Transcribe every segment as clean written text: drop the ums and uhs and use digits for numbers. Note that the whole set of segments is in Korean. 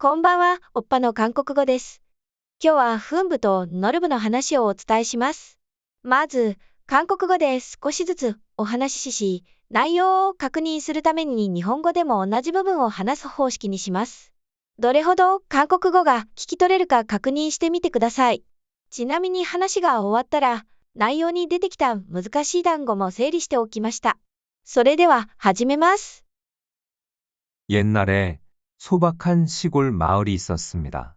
こんばんは、おっぱの韓国語です。今日はフン部とノル部の話をお伝えします。まず、韓国語で少しずつお話しし、内容を確認するために日本語でも同じ部分を話す方式にします。どれほど韓国語が聞き取れるか確認してみてください。ちなみに話が終わったら、内容に出てきた難しい単語も整理しておきました。それでは始めます。옛날에 소박한 시골 마을이 있었습니다.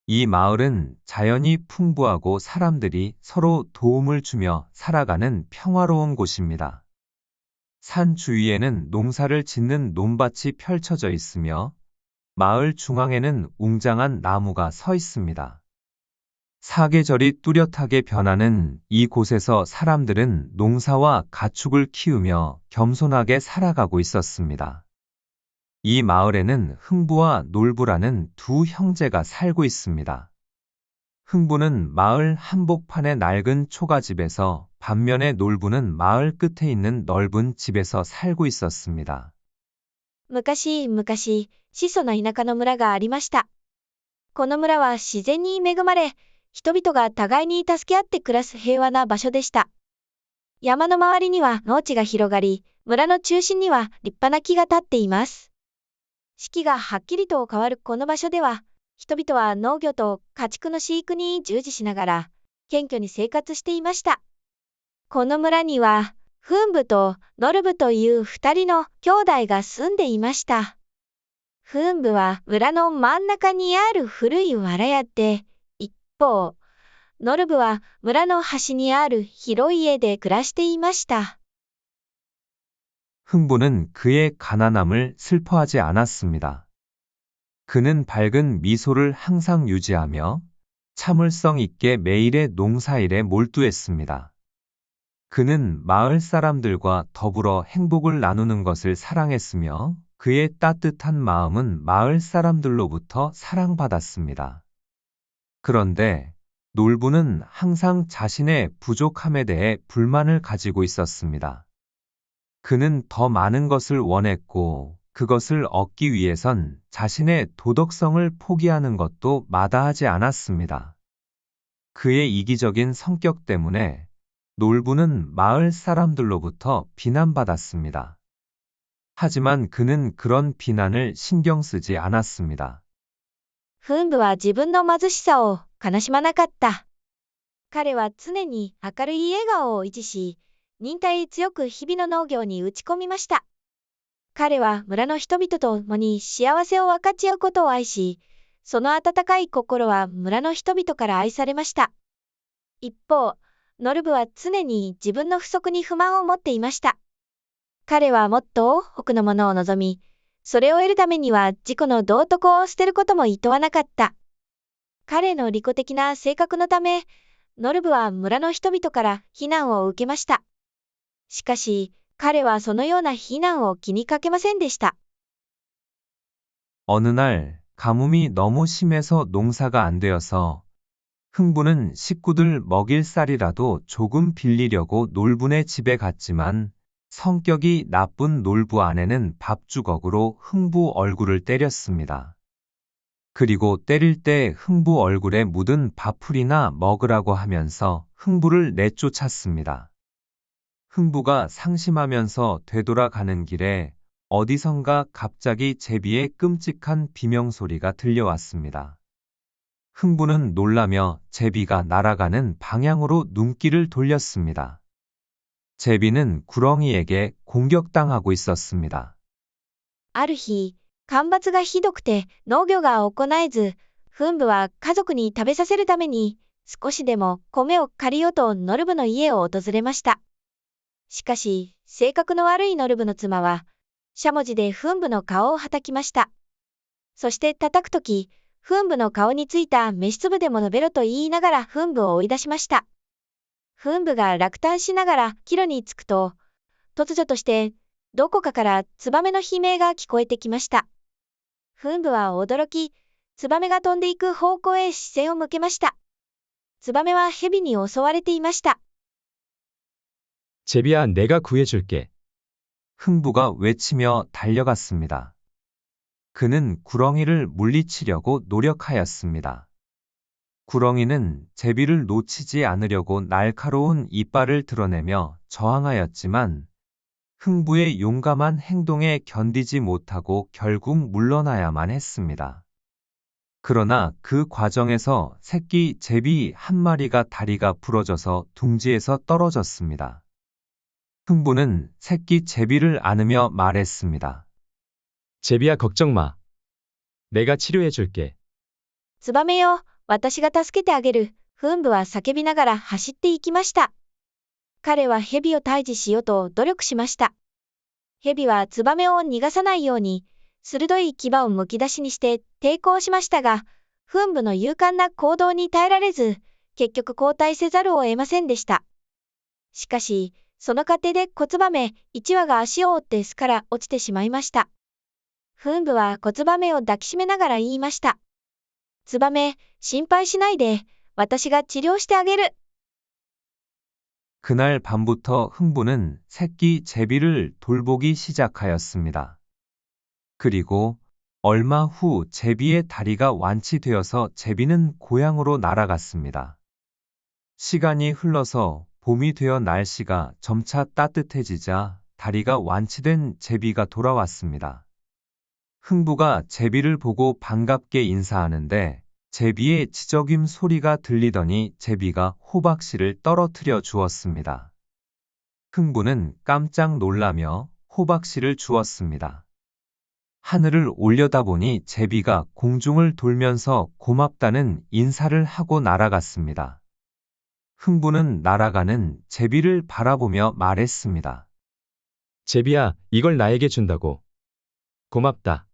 이 마을은 자연이 풍부하고 사람들이 서로 도움을 주며 살아가는 평화로운 곳입니다. 산 주위에는 농사를 짓는 논밭이 펼쳐져 있으며 마을 중앙에는 웅장한 나무가 서 있습니다. 사계절이 뚜렷하게 변하는 이곳에서 사람들은 농사와 가축을 키우며 겸손하게 살아가고 있었습니다. 이 마을에는 흥부와 놀부라는 두 형제가 살고 있습니다. 흥부는 마을 한복판의 낡은 초가집에서 반면에 놀부는 마을 끝에 있는 넓은 집에서 살고 있었습니다. 昔々、質素な田舎の村がありました。この村は自然に恵まれ、人々が互いに助け合って暮らす平和な場所でした。山の周りには農地が広がり、村の中心には立派な木が立っています。四季がはっきりと変わるこの場所では、人々は農業と家畜の飼育に従事しながら、謙虚に生活していました。この村には、フン部とノル部という二人の兄弟が住んでいました。フン部は村の真ん中にある古い藁屋で、一方、ノル部は村の端にある広い家で暮らしていました。 흥부는 그의 가난함을 슬퍼하지 않았습니다. 그는 밝은 미소를 항상 유지하며 참을성 있게 매일의 농사일에 몰두했습니다. 그는 마을 사람들과 더불어 행복을 나누는 것을 사랑했으며 그의 따뜻한 마음은 마을 사람들로부터 사랑받았습니다. 그런데 놀부는 항상 자신의 부족함에 대해 불만을 가지고 있었습니다. 그는 더 많은 것을 원했고 그것을 얻기 위해선 자신의 도덕성을 포기하는 것도 마다하지 않았습니다. 그의 이기적인 성격 때문에 놀부는 마을 사람들로부터 비난받았습니다. 하지만 그는 그런 비난을 신경 쓰지 않았습니다. フン部は自分の貧しさを悲しまなかった。彼は常に明るい笑顔を維持し、忍耐強く日々の農業に打ち込みました。彼は村の人々と共に幸せを分かち合うことを愛し、その温かい心は村の人々から愛されました。一方、ノル部は常に自分の不足に不満を持っていました。彼はもっと多くのものを望み、それを得るためには自己の道徳を捨てることも厭わなかった。彼の利己的な性格のため、ノル部は村の人々から非難を受けました。しかし、彼はそのような非難を気にかけませんでした。 어느 날 가뭄이 너무 심해서 농사가 안 되어서 흥부는 식구들 먹일 쌀이라도 조금 빌리려고 놀부네 집에 갔지만 성격이 나쁜 놀부 아내는 밥주걱으로 흥부 얼굴을 때렸습니다. 그리고 때릴 때 흥부 얼굴에 묻은 밥풀이나 먹으라고 하면서 흥부를 내쫓았습니다. 흥부가 상심하면서 되돌아가는 길에 어디선가 갑자기 제비의 끔찍한 비명소리가 들려왔습니다. 흥부는 놀라며 제비가 날아가는 방향으로 눈길을 돌렸습니다. 제비는 구렁이에게 공격당하고 있었습니다. ある日、干ばつがひどくて農業が行えず、フン部は家族に食べさせるために少しでも米を借りようとノル部の家を訪れました。しかし、性格の悪いノル部の妻は、しゃもじでフン部の顔をはたきました。そして叩くとき、フン部の顔についた飯粒でも述べろと言いながらフン部を追い出しました。フン部が落胆しながら帰路に着くと、突如としてどこかからツバメの悲鳴が聞こえてきました。フン部は驚き、ツバメが飛んでいく方向へ視線を向けました。ツバメは蛇に襲われていました。 제비야, 내가 구해줄게. 흥부가 외치며 달려갔습니다. 그는 구렁이를 물리치려고 노력하였습니다. 구렁이는 제비를 놓치지 않으려고 날카로운 이빨을 드러내며 저항하였지만 흥부의 용감한 행동에 견디지 못하고 결국 물러나야만 했습니다. 그러나 그 과정에서 새끼 제비 한 마리가 다리가 부러져서 둥지에서 떨어졌습니다. 흥부는 새끼 제비를 안으며 말했습니다. 제비야, 걱정 마. 내가 치료해 줄게. ツバメよ、私が助けてあげる。フンブは叫びながら走っていきました。彼は蛇を退治しようと努力しました。蛇はツバメを逃がさないように、鋭い牙をむき出しにして抵抗しましたが、フンブの勇敢な行動に耐えられず、結局後退せざるを得ませんでした。しかし、その過程でコツバメ1羽が足を折って巣から落ちてしまいました。フンブはコツバメを抱きしめながら言いました。ツバメ、心配しないで、私が治療してあげる。 그날 밤부터 흥부는 새끼 제비를 돌보기 시작하였습니다. 그리고 얼마 후 제비의 다리가 완치되어서 제비는 고향으로 날아갔습니다. 시간이 흘러서 봄이 되어 날씨가 점차 따뜻해지자 다리가 완치된 제비가 돌아왔습니다. 흥부가 제비를 보고 반갑게 인사하는데 제비의 지저귐 소리가 들리더니 제비가 호박씨를 떨어뜨려 주었습니다. 흥부는 깜짝 놀라며 호박씨를 주었습니다. 하늘을 올려다보니 제비가 공중을 돌면서 고맙다는 인사를 하고 날아갔습니다. 흥부는 날아가는 제비를 바라보며 말했습니다. 제비야, 이걸 나에게 준다고. 고맙다.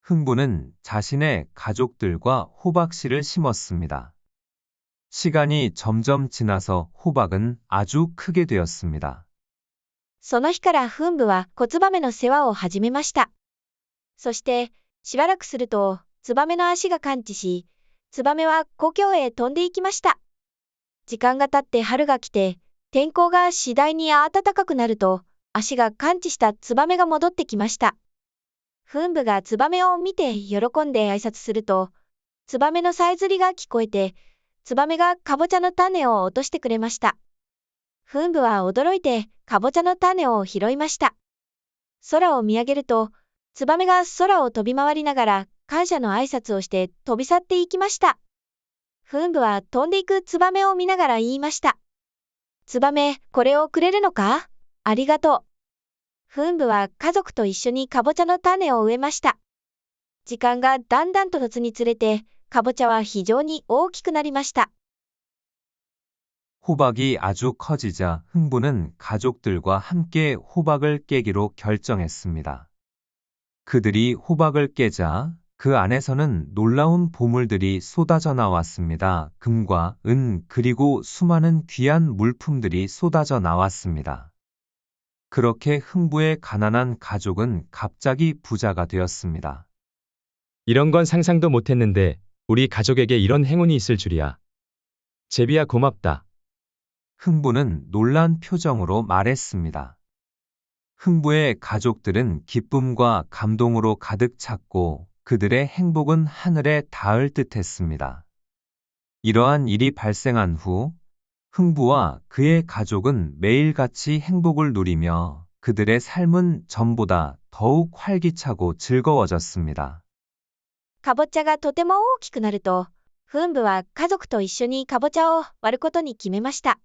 흥부는 자신의 가족들과 호박씨를 심었습니다. 시간이 점점 지나서 호박은 아주 크게 되었습니다. その日からフンブはコツバメの世話を始めました。そして、しばらくすると、ツバメの足が完治し、ツバメは故郷へ飛んでいきました。時間が経って春が来て、天候が次第に暖かくなると、足が完治したツバメが戻ってきました。フンブがツバメを見て喜んで挨拶すると、ツバメのさえずりが聞こえて、ツバメがカボチャの種を落としてくれました。フンブは驚いてカボチャの種を拾いました。空を見上げると、ツバメが空を飛び回りながら感謝の挨拶をして飛び去っていきました。フンブは飛んでいくツバメを見ながら言いました。ツバメ、これをくれるのか？ありがとう。フンブは家族と一緒にカボチャの種を植えました。時間がだんだんと経つにつれて、カボチャは非常に大きくなりました。 호박이 아주 커지자 흥부는 가족들과 함께 호박을 깨기로 결정했습니다. 그들이 호박을 깨자 그 안에서는 놀라운 보물들이 쏟아져 나왔습니다. 금과 은 그리고 수많은 귀한 물품들이 쏟아져 나왔습니다. 그렇게 흥부의 가난한 가족은 갑자기 부자가 되었습니다. 이런 건 상상도 못했는데 우리 가족에게 이런 행운이 있을 줄이야. 제비야, 고맙다. 흥부는 놀란 표정으로 말했습니다. 흥부의 가족들은 기쁨과 감동으로 가득 찼고 그들의 행복은 하늘에 닿을 듯했습니다. 이러한 일이 발생한 후 흥부와 그의 가족은 매일같이 행복을 누리며 그들의 삶은 전보다 더욱 활기차고 즐거워졌습니다. カボチャがとても大きくなると、フンブは家族と一緒にカボチャを割ることに決めました。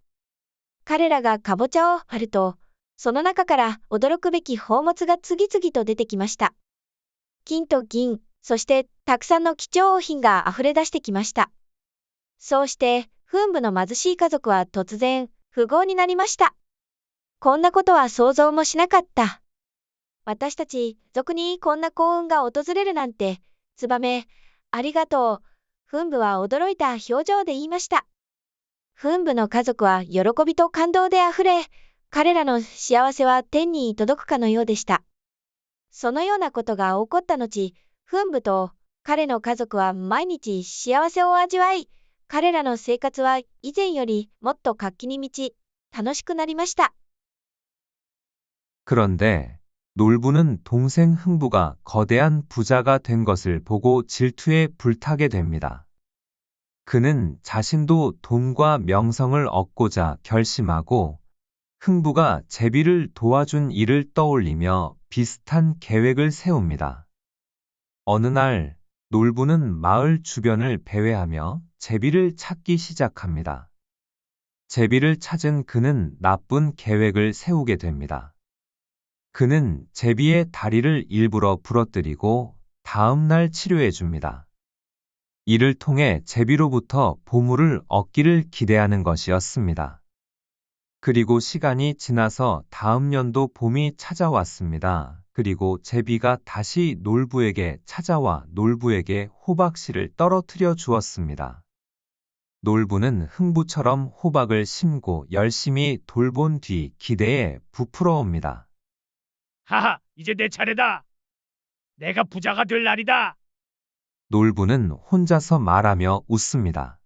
彼らがカボチャを割ると、その中から驚くべき宝物が次々と出てきました。金と銀、そしてたくさんの貴重品が溢れ出してきました。そうして、フンブの貧しい家族は突然、富豪になりました。こんなことは想像もしなかった。私たち、族にこんな幸運が訪れるなんて、ツバメ、ありがとう。フンブは驚いた表情で言いました。フンブの家族は喜びと感動であふれ、彼らの幸せは天に届くかのようでした。そのようなことが起こった後、フンブと彼の家族は毎日幸せを味わい、彼らの生活は以前よりもっと活気に満ち、楽しくなりました。 그런데 놀부는 동생 흥부가 거대한 부자가 된 것을 보고 질투에 불타게 됩니다. 그는 자신도 돈과 명성을 얻고자 결심하고 흥부가 제비를 도와준 일을 떠올리며 비슷한 계획을 세웁니다. 어느 날 놀부는 마을 주변을 배회하며 제비를 찾기 시작합니다. 제비를 찾은 그는 나쁜 계획을 세우게 됩니다. 그는 제비의 다리를 일부러 부러뜨리고 다음 날 치료해 줍니다. 이를 통해 제비로부터 보물을 얻기를 기대하는 것이었습니다. 그리고 시간이 지나서 다음 연도 봄이 찾아왔습니다. 그리고 제비가 다시 놀부에게 찾아와 놀부에게 호박씨를 떨어뜨려 주었습니다. 놀부는 흥부처럼 호박을 심고 열심히 돌본 뒤 기대에 부풀어옵니다. 하하, 이제 내 차례다. 내가 부자가 될 날이다. 놀부는 혼자서 말하며 웃습니다.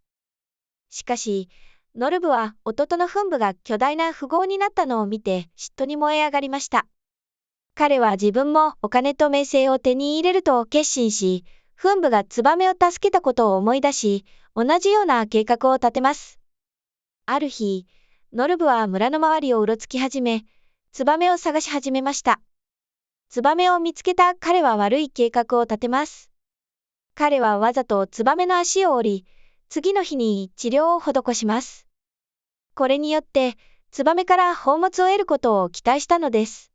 しかし、ノルブは弟のフンブが巨大な富豪になったのを見て嫉妬に燃え上がりました。彼は自分もお金と名声を手に入れると決心し、フンブがツバメを助けたことを思い出し、同じような計画を立てます。ある日、ノルブは村の周りをうろつき始め、ツバメを探し始めました。ツバメを見つけた彼は悪い計画を立てます。彼はわざとツバメの足を折り、次の日に治療を施します。これによって、ツバメから宝物を得ることを期待したのです。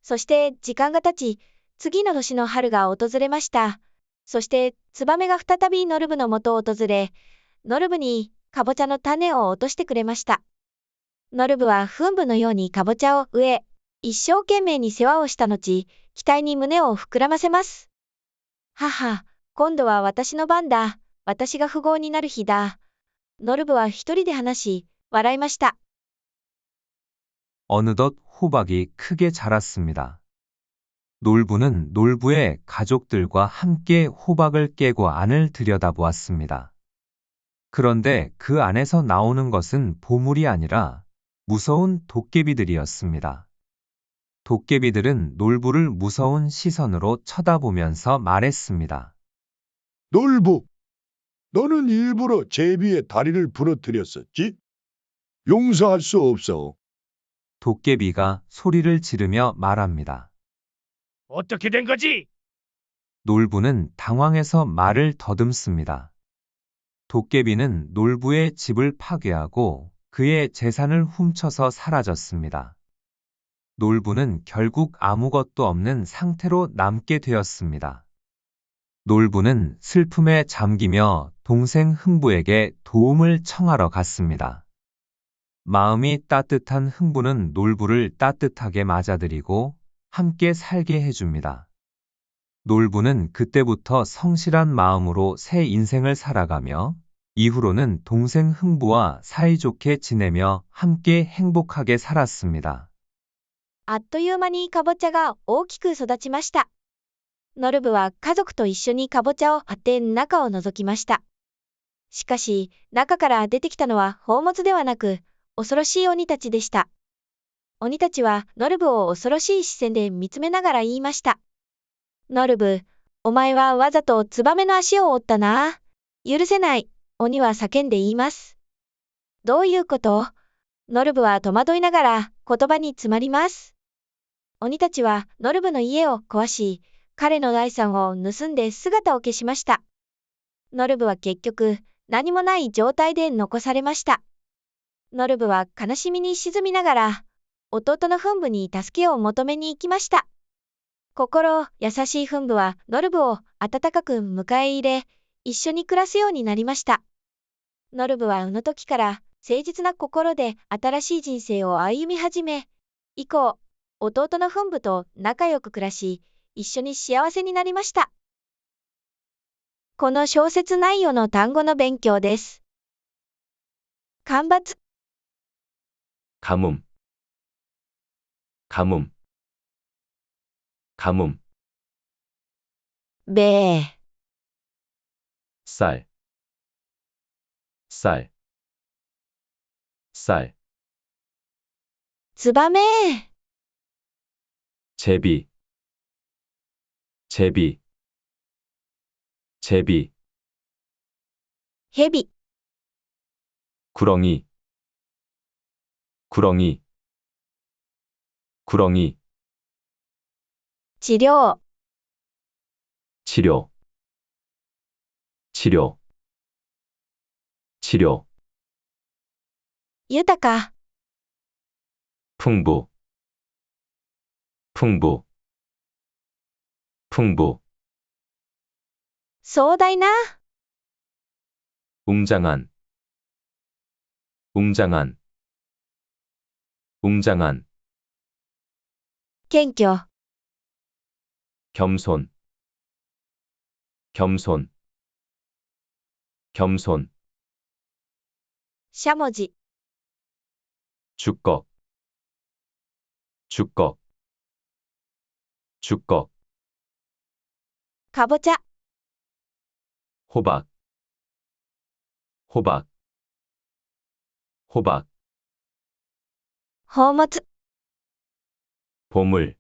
そして時間が経ち、次の年の春が訪れました。そして、ツバメが再びノルブの元を訪れ、ノルブにカボチャの種を落としてくれました。ノルブはフンブのようにカボチャを植え、一生懸命に世話をした後、期待に胸を膨らませます。母、今度は私の番だ。私が富豪になる日だ。ノルブは一人で話し、笑いました。 어느덧 호박이 크게 자랐습니다. 놀부는 놀부의 가족들과 함께 호박을 깨고 안을 들여다보았습니다. 그런데 그 안에서 나오는 것은 보물이 아니라 무서운 도깨비들이었습니다. 도깨비들은 놀부를 무서운 시선으로 쳐다보면서 말했습니다. 놀부, 너는 일부러 제비의 다리를 부러뜨렸었지? 용서할 수 없어. 도깨비가 소리를 지르며 말합니다. 어떻게 된 거지? 놀부는 당황해서 말을 더듬습니다. 도깨비는 놀부의 집을 파괴하고 그의 재산을 훔쳐서 사라졌습니다. 놀부는 결국 아무것도 없는 상태로 남게 되었습니다. 놀부는 슬픔에 잠기며 동생 흥부에게 도움을 청하러 갔습니다. 마음이 따뜻한 흥부는 놀부를 따뜻하게 맞아들이고 함께 살게 해줍니다. 놀부는 그때부터 성실한 마음으로 새 인생을 살아가며 이후로는 동생 흥부와 사이좋게 지내며 함께 행복하게 살았습니다. あっという間にカボチャが大きく育ちました。ノルブは家族と一緒にカボチャを割って中を覗きました。しかし、中から出てきたのは宝物ではなく、恐ろしい鬼たちでした。鬼たちはノルブを恐ろしい視線で見つめながら言いました。ノルブ、お前はわざとツバメの足を折ったな。許せない。鬼は叫んで言います。どういうこと？ノルブは戸惑いながら言葉に詰まります。鬼たちはノルブの家を壊し、彼の財産を盗んで姿を消しました。ノルブは結局、何もない状態で残されました。ノルブは悲しみに沈みながら、弟のフンブに助けを求めに行きました。心優しいフンブはノルブを温かく迎え入れ、一緒に暮らすようになりました。ノルブはあの時から誠実な心で新しい人生を歩み始め、以降、弟のフンブと仲良く暮らし、一緒に幸せになりました。この小説内容の単語の勉強です。干ばつ、 가뭄, 가뭄, 가뭄, べー、 쌀, 쌀, 쌀, ツバメー、 제비, 제비, 제비, 蛇、 구렁이, 구렁이, 구렁이, 治療、 치료, 치료, 치료, 豊か、 풍부, 풍부, 풍부, 壮大な、 웅장한, 웅장한, 웅장한, 謙虚、 겸손, 겸손, 겸손, しゃもじ、 주걱, 주걱, 주걱, かぼちゃ、 호박, 호박, 호박, 宝物、 보물,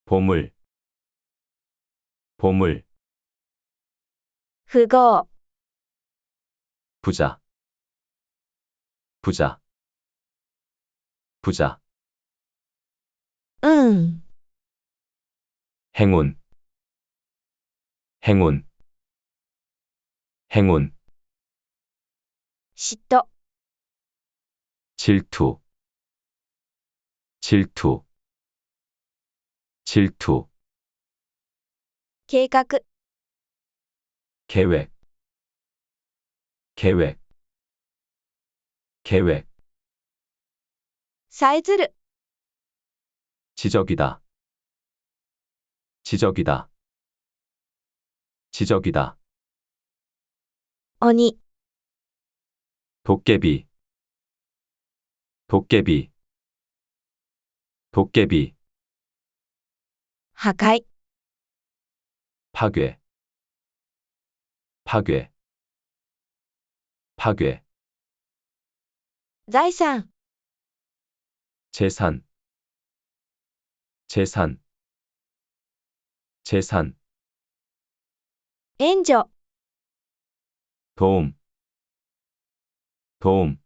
보물, 보물, 富豪、 부자, 부자, 부자, 運、 행운, 행운, 행운, 嫉妬、 질투, 질투, 질투, 計画、 계획, 계획, 계획, さえずる、 지적이다, 지적이다, 지적이다, 鬼、 도깨비, 도깨비, 도깨비, 破壊、 파괴, 파괴, 파괴, 財産、 재산, 재산, 재산, 援助、 도움, 도움,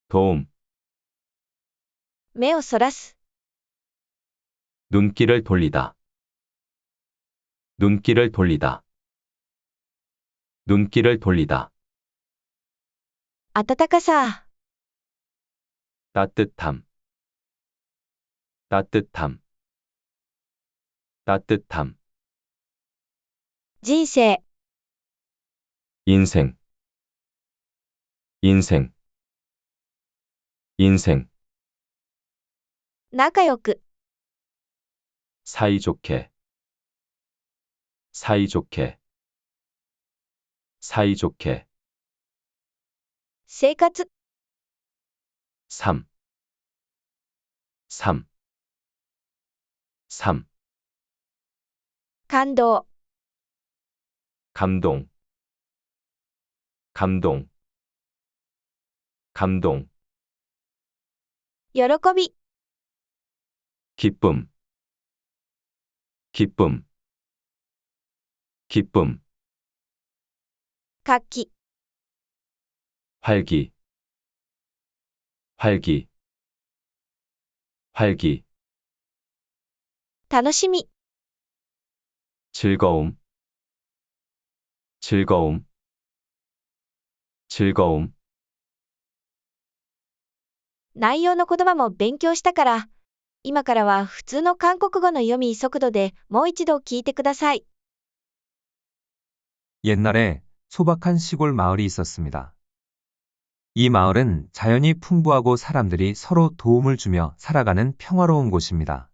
도움, 目をそらす、 눈길을 돌리다, 눈길을 돌리다, 눈길을 돌리다, 温かさ、 따뜻함, 따뜻함, 따뜻함, 人生、 인생, 인생, 인생, 仲良く、 사이좋게, 사이좋게, 사이좋게, 生活、 삶, 삶, 삶, 感動、 감동, 감동, 감동, 喜び、 기쁨, 기쁨, 기쁨, 活気、 활기, 활기, 활기, 楽しみ、 즐거움, 즐거움, 즐거움, 内容の言葉も勉強したから、今からは普通の韓国語の読み速度でもう一度聞いてください。 옛날에 소박한 시골 마을이 있었습니다. 이 마을은 자연이 풍부하고 사람들이 서로 도움을 주며 살아가는 평화로운 곳입니다.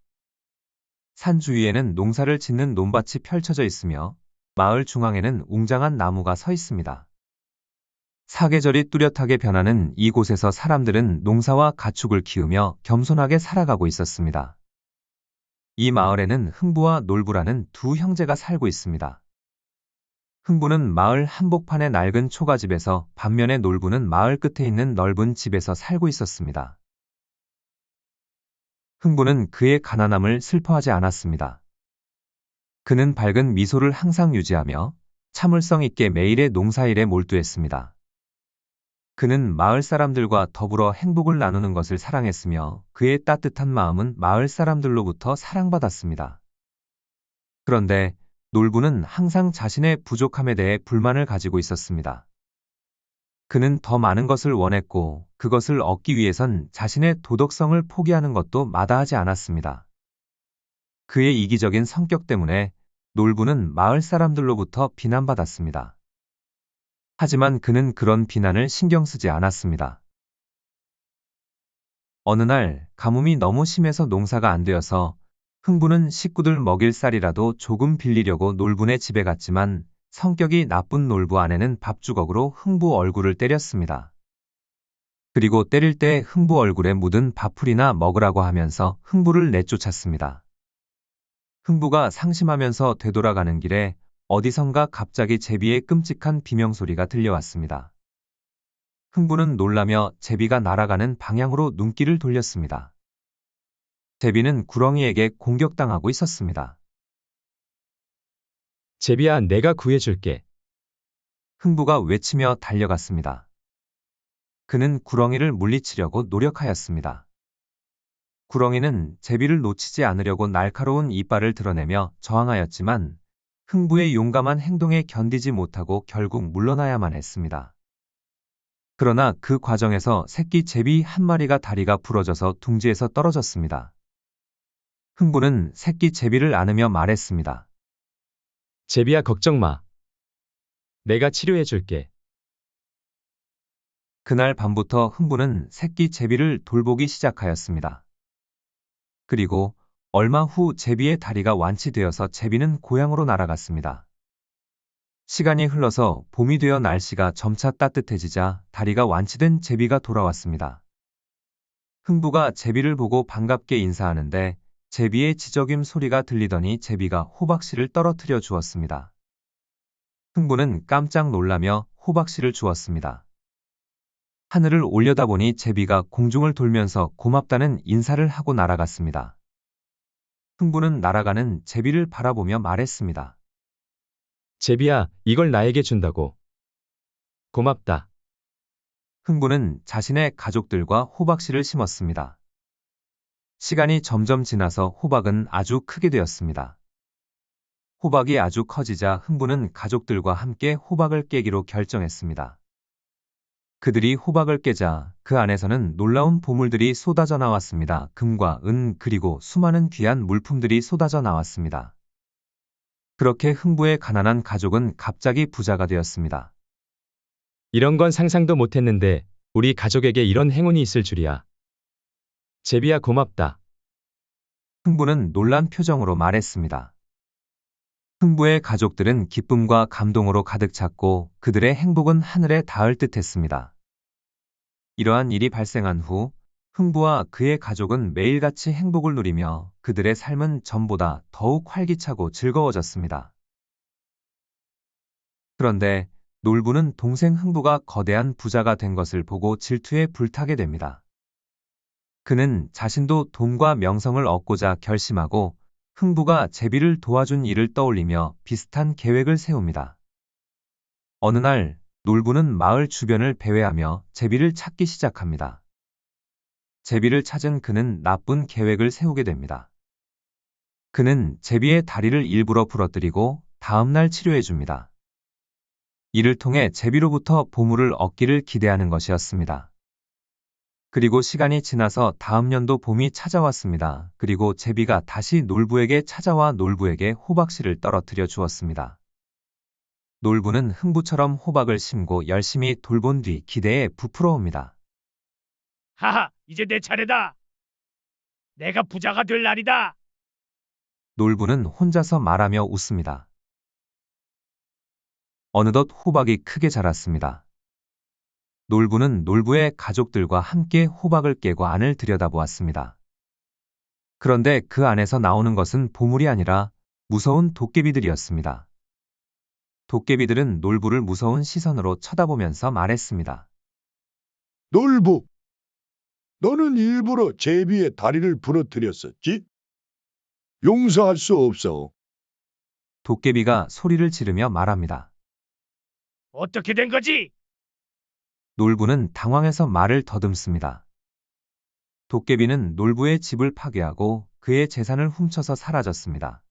산 주위에는 농사를 짓는 논밭이 펼쳐져 있으며 마을 중앙에는 웅장한 나무가 서 있습니다. 사계절이 뚜렷하게 변하는 이곳에서 사람들은 농사와 가축을 키우며 겸손하게 살아가고 있었습니다. 이 마을에는 흥부와 놀부라는 두 형제가 살고 있습니다. 흥부는 마을 한복판의 낡은 초가집에서, 반면에 놀부는 마을 끝에 있는 넓은 집에서 살고 있었습니다. 흥부는 그의 가난함을 슬퍼하지 않았습니다. 그는 밝은 미소를 항상 유지하며 참을성 있게 매일의 농사일에 몰두했습니다. 그는 마을 사람들과 더불어 행복을 나누는 것을 사랑했으며 그의 따뜻한 마음은 마을 사람들로부터 사랑받았습니다. 그런데 놀부는 항상 자신의 부족함에 대해 불만을 가지고 있었습니다. 그는 더 많은 것을 원했고 그것을 얻기 위해선 자신의 도덕성을 포기하는 것도 마다하지 않았습니다. 그의 이기적인 성격 때문에 놀부는 마을 사람들로부터 비난받았습니다. 하지만 그는 그런 비난을 신경 쓰지 않았습니다. 어느 날 가뭄이 너무 심해서 농사가 안 되어서 흥부는 식구들 먹일 쌀이라도 조금 빌리려고 놀부네 집에 갔지만 성격이 나쁜 놀부 아내는 밥주걱으로 흥부 얼굴을 때렸습니다. 그리고 때릴 때 흥부 얼굴에 묻은 밥풀이나 먹으라고 하면서 흥부를 내쫓았습니다. 흥부가 상심하면서 되돌아가는 길에 어디선가 갑자기 제비의 끔찍한 비명소리가 들려왔습니다. 흥부는 놀라며 제비가 날아가는 방향으로 눈길을 돌렸습니다. 제비는 구렁이에게 공격당하고 있었습니다. 제비야, 내가 구해줄게. 흥부가 외치며 달려갔습니다. 그는 구렁이를 물리치려고 노력하였습니다. 구렁이는 제비를 놓치지 않으려고 날카로운 이빨을 드러내며 저항하였지만 흥부의 용감한 행동에 견디지 못하고 결국 물러나야만 했습니다. 그러나 그 과정에서 새끼 제비 한 마리가 다리가 부러져서 둥지에서 떨어졌습니다. 흥부는 새끼 제비를 안으며 말했습니다. 제비야, 걱정 마. 내가 치료해줄게. 그날 밤부터 흥부는 새끼 제비를 돌보기 시작하였습니다. 그리고 얼마 후 제비의 다리가 완치되어서 제비는 고향으로 날아갔습니다. 시간이 흘러서 봄이 되어 날씨가 점차 따뜻해지자 다리가 완치된 제비가 돌아왔습니다. 흥부가 제비를 보고 반갑게 인사하는데 제비의 지저귐 소리가 들리더니 제비가 호박씨를 떨어뜨려 주었습니다. 흥부는 깜짝 놀라며 호박씨를 주었습니다. 하늘을 올려다보니 제비가 공중을 돌면서 고맙다는 인사를 하고 날아갔습니다. 흥부는 날아가는 제비를 바라보며 말했습니다. 제비야, 이걸 나에게 준다고. 고맙다. 흥부는 자신의 가족들과 호박씨를 심었습니다. 시간이 점점 지나서 호박은 아주 크게 되었습니다. 호박이 아주 커지자 흥부는 가족들과 함께 호박을 깨기로 결정했습니다. 그들이 호박을 깨자 그 안에서는 놀라운 보물들이 쏟아져 나왔습니다. 금과 은 그리고 수많은 귀한 물품들이 쏟아져 나왔습니다. 그렇게 흥부의 가난한 가족은 갑자기 부자가 되었습니다. 이런 건 상상도 못했는데 우리 가족에게 이런 행운이 있을 줄이야. 제비야, 고맙다. 흥부는 놀란 표정으로 말했습니다. 흥부의 가족들은 기쁨과 감동으로 가득 찼고 그들의 행복은 하늘에 닿을 듯했습니다. 이러한 일이 발생한 후 흥부와 그의 가족은 매일같이 행복을 누리며 그들의 삶은 전보다 더욱 활기차고 즐거워졌습니다. 그런데 놀부는 동생 흥부가 거대한 부자가 된 것을 보고 질투에 불타게 됩니다. 그는 자신도 돈과 명성을 얻고자 결심하고 흥부가 제비를 도와준 일을 떠올리며 비슷한 계획을 세웁니다. 어느 날 놀부는 마을 주변을 배회하며 제비를 찾기 시작합니다. 제비를 찾은 그는 나쁜 계획을 세우게 됩니다. 그는 제비의 다리를 일부러 부러뜨리고 다음날 치료해 줍니다. 이를 통해 제비로부터 보물을 얻기를 기대하는 것이었습니다. 그리고 시간이 지나서 다음 년도 봄이 찾아왔습니다. 그리고 제비가 다시 놀부에게 찾아와 놀부에게 호박씨를 떨어뜨려 주었습니다. 놀부는 흥부처럼 호박을 심고 열심히 돌본 뒤 기대에 부풀어옵니다. 하하, 이제 내 차례다. 내가 부자가 될 날이다. 놀부는 혼자서 말하며 웃습니다. 어느덧 호박이 크게 자랐습니다. 놀부는 놀부의 가족들과 함께 호박을 깨고 안을 들여다보았습니다. 그런데 그 안에서 나오는 것은 보물이 아니라 무서운 도깨비들이었습니다. 도깨비들은 놀부를 무서운 시선으로 쳐다보면서 말했습니다. 놀부, 너는 일부러 제비의 다리를 부러뜨렸었지? 용서할 수 없어. 도깨비가 소리를 지르며 말합니다. 어떻게 된 거지? 놀부는 당황해서 말을 더듬습니다. 도깨비는 놀부의 집을 파괴하고 그의 재산을 훔쳐서 사라졌습니다.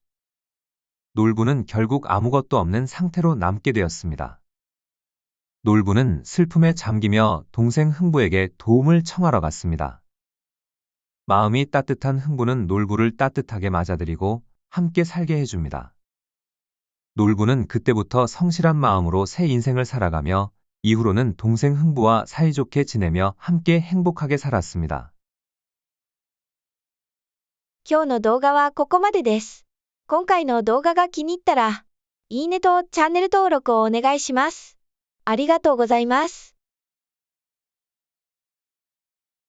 놀부는 결국 아무것도 없는 상태로 남게 되었습니다. 놀부는 슬픔에 잠기며 동생 흥부에게 도움을 청하러 갔습니다. 마음이 따뜻한 흥부는 놀부를 따뜻하게 맞아들이고 함께 살게 해줍니다. 놀부는 그때부터 성실한 마음으로 새 인생을 살아가며 이후로는 동생 흥부와 사이좋게 지내며 함께 행복하게 살았습니다. 今日の動画はここまでです。今回の動画が気に入ったら、いいねとチャンネル登録をお願いします。ありがとうございます。